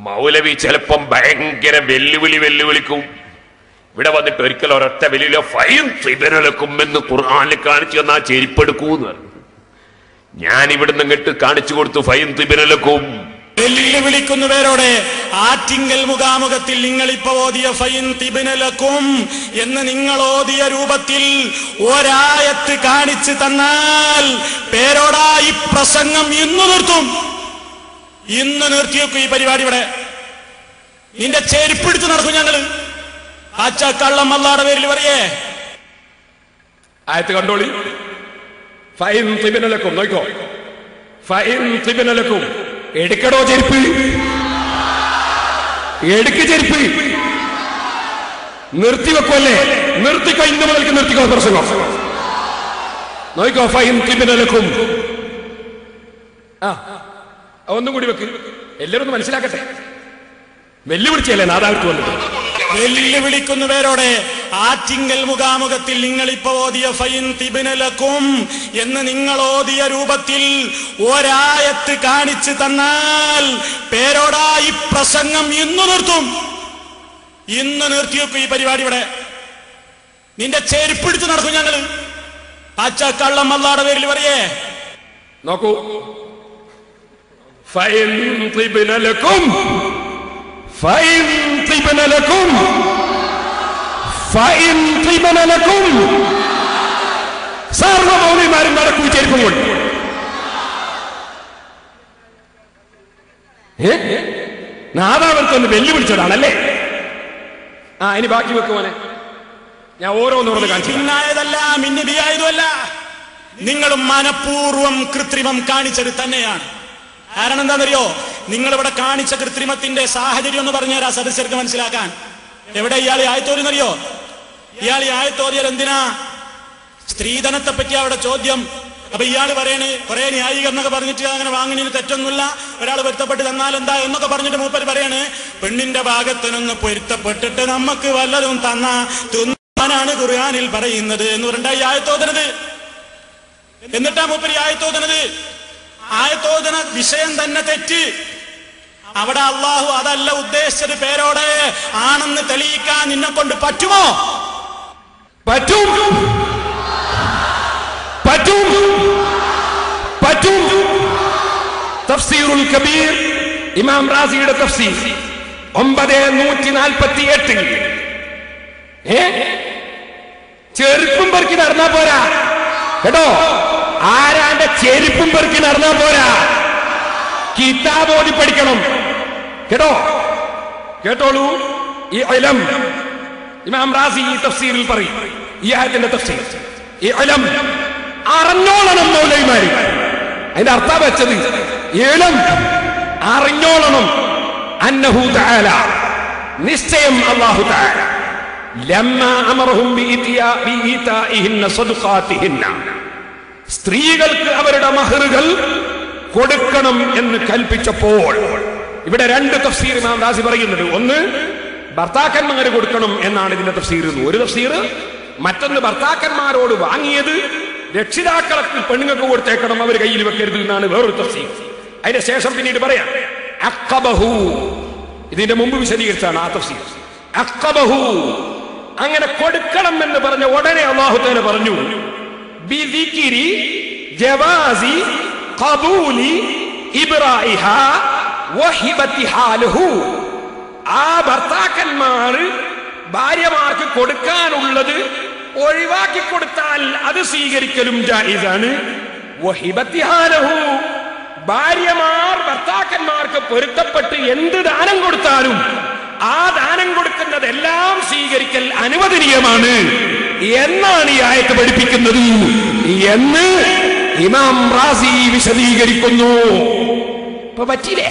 മൗലവി ചിലപ്പം ഭയങ്കര വെല്ലുവിളിക്കും. ഇവിടെ വന്നിട്ട് ഒരിക്കൽ ഒരൊറ്റ വെല്ലുവിളി ഫൈൻ ത്രിബനലക്കും എന്ന് ഖുർആനിൽ കാണിച്ചു തന്നാ ചെരിപ്പെടുക്കൂന്ന് പറഞ്ഞു. ഞാൻ ഇവിടുന്ന് ഇങ്ങോട്ട് കാണിച്ചു കൊടുത്തു ഫൈൻ ത്രിബനലക്കും. വെല്ലുവിളിക്കുന്നവരോടെ ആറ്റിങ്കൽ മുഖാമുഖത്തിൽ നിങ്ങൾ ഇപ്പൊ ഓതിയ ഫൈൻ തിബിനലക്കും എന്ന് നിങ്ങൾ ഓതിയ രൂപത്തിൽ ഒരായത്ത് കാണിച്ചു തന്നാൽ പേരോടായി പ്രസംഗം ഇന്ന് നിർത്തും. ഇന്ന് നിർത്തിയേക്കും ഈ പരിപാടി. ഇവിടെ നിന്റെ ചെരുപ്പിടിച്ച് നടക്കും ഞങ്ങള്. കള്ളം അല്ലാടെ പേരിൽ പറയേ ആയത്ത് കണ്ടോളി. ഫൈൻ തിബിനലക്കും നോക്കോ. ഫൈൻ തിബിനലക്കും എടുക്കടോ ചെരുപ്പ്, എടുക്ക് ചെരുപ്പ്. നിർത്തിവെക്കുമല്ലേ? നിർത്തിക്കോ, ഇന്ന് മുതൽക്ക് നിർത്തിക്കോ പ്രസംഗം. നോക്കോ ഫൈൻ തിബിനലക്കും. ഒന്നും കൂടി വെക്ക്, എല്ലാവരും ഒന്ന് മനസ്സിലാക്കട്ടെ. വെല്ലുവിളിച്ചല്ലേ നാദാവിട്ട് വന്നിട്ട്. വെല്ലുവിളിക്കുന്നവരോടെ ആറ്റിങ്കൽ മുഖാമുഖത്തിൽ നിങ്ങൾ ഇപ്പൊ ഓതിയ ഫൈൻ തിബിനലക്കും എന്ന് നിങ്ങൾ ഓതിയ രൂപത്തിൽ ഒരായത്ത് കാണിച്ചു തന്നാൽ പേരോടായി പ്രസംഗം ഇന്ന് നിർത്തും. ഇന്ന് നിർത്തിയേക്കും ഈ പരിപാടി. ഇവിടെ നിന്റെ ചെരുപ്പിടിച്ച് നടക്കും ഞങ്ങള്. കള്ളം അല്ലാടെ പേരിൽ പറയേ നോക്കൂ. ഫൈൻ തിബിനലക്കും, ഫൈൻ തിബിനലക്കും, ഫൈൻ തിബിനലക്കും. സർവമൗലിമാരും നടക്കൂ ചെരുപ്പും കൊണ്ട്. നാദാവർക്കൊന്ന് വെല്ലുവിളിച്ചതാണല്ലേ? ഇനി ബാക്കി വെക്കുവാനെ ഞാൻ ഓരോന്നോർന്ന് കാണിച്ചു. ഇന്നായതല്ല, മിന്നിബിയായതുമല്ല. നിങ്ങളും മനഃപൂർവം കൃത്രിമം കാണിച്ചത് തന്നെയാണ്. കാരണം എന്താണെന്നറിയോ? നിങ്ങളിവിടെ കാണിച്ച കൃത്രിമത്തിന്റെ സാഹചര്യം എന്ന് പറഞ്ഞുതരാ സദസ്യർക്ക് മനസ്സിലാക്കാൻ. എവിടെ ഇയാൾ ആയത്തോരിന്നറിയോ? ഇയാൾ ആയത്തോരിയൽ എന്തിനാ? സ്ത്രീധനത്തെ പറ്റി അവിടെ ചോദ്യം. അപ്പൊ ഇയാൾ പറയണേ കുറെ ന്യായീകരണമൊക്കെ പറഞ്ഞിട്ട് അങ്ങനെ വാങ്ങുന്നതിന് തെറ്റൊന്നുമില്ല, ഒരാൾ പൊരുത്തപ്പെട്ട് തന്നാൽ എന്താ എന്നൊക്കെ പറഞ്ഞിട്ട് മൂപ്പര് പറയണേ പെണ്ണിന്റെ ഭാഗത്തിനൊന്ന് പൊരുത്തപ്പെട്ടിട്ട് നമുക്ക് വല്ലതും തന്നാ തിന്നാനാണ് ഖുർആനിൽ പറയുന്നത് എന്ന് പറഞ്ഞിട്ടാ ഈ ആയത്തോതനത്. എന്നിട്ടാ മൂപ്പര് ആയത്തോതനത്. ആയത്തോദന വിഷയം തന്നെ തെറ്റ്. അവിടെ അള്ളാഹു അതല്ല ഉദ്ദേശിച്ചത്. പേരോടെ ആണെന്ന് തെളിയിക്കാൻ നിന്നെ കൊണ്ട് പറ്റുമോ? പറ്റും, പറ്റും, പറ്റും. തഫ്സീറുൽ കബീർ ഇമാം റാസിയുടെ തഫ്സീർ 948. ചെറുപ്പം പെറുക്കി നടന്നാ പോരാ കേട്ടോ. ആരാന്റെ ചെരുപ്പും പെറുക്കി നടന്നാ പോരാ, കിതാബ് ഓതി പഠിക്കണം കേട്ടോ. കേട്ടോളൂ. ഈ ഇൽം ഇമാം റാസി ഈ തഫ്സീറിൽ പറയും. ഈ ആയത്തിന്റെ തഫ്സീർ ഈ ഇൽം അറിഞ്ഞോളണം മൗലവിമാര്. അതിന്റെ അർത്ഥം വെച്ചത് ഇൽം അറിഞ്ഞോളണം. അന്നഹു തആല, നിശ്ചയം അല്ലാഹു തആല ലമ്മാ അമറഹും ബിഇതാഇഹിന്ന സദഖാതിഹിന്ന, സ്ത്രീകൾക്ക് അവരുടെ മഹറുകൾ കൊടുക്കണം എന്ന് കൽപ്പിച്ചപ്പോൾ ഇവിടെ രണ്ട് തഫ്സീർ ഇമാം റാസി പറയുന്നുണ്ട്. ഒന്ന് ഭർത്താക്കന്മാര് കൊടുക്കണം എന്നാണ് ഇതിന്റെ തഫ്സീർ. ഒരു തഫ്സീർ. മറ്റൊന്ന് ഭർത്താക്കന്മാരോട് വാങ്ങിയത് രക്ഷിതാക്കൾക്ക് പെണ്ണുങ്ങൾക്ക് കൊടുത്തേക്കണം, അവർ കയ്യിൽ വെക്കരുത് എന്നാണ് വേറൊരു തഫ്സീർ. അതിന്റെ ശേഷം പിന്നീട് പറയാം അഖബഹു. ഇതിന്റെ മുമ്പ് വിശദീകരിച്ചാണ് ആ തഫ്സീർ. അഖബഹു, അങ്ങനെ കൊടുക്കണം എന്ന് പറഞ്ഞ ഉടനെ അല്ലാഹു തആല പറഞ്ഞു ബിദിക്രി ജവാസി ഖബൂലി ഇബ്റാഇഹാ വഹിബതിഹാ ലഹു. ആ ഭർത്താക്കന്മാർ ഭാര്യമാർക്ക് കൊടുക്കാനുള്ളത് ഒഴിവാക്കി കൊടുത്താൽ അത് സ്വീകരിക്കലും ജായിസാണ്. വഹിബതിഹാ ലഹു, ഭാര്യമാർ ഭർത്താക്കന്മാർക്ക് പൊരുത്തപ്പെട്ട് എന്ത് ദാനം കൊടുത്താലും ആ ദാനം കൊടുക്കുന്നതെല്ലാം സ്വീകരിക്കൽ അനുവദനീയമാണ് എന്നാണ് ഈ ആയത്ത് പഠിപ്പിക്കുന്നത് എന്ന് ഇമാം റാസി വിശദീകരിക്കുന്നു. ഇപ്പൊ പറ്റിയില്ലേ?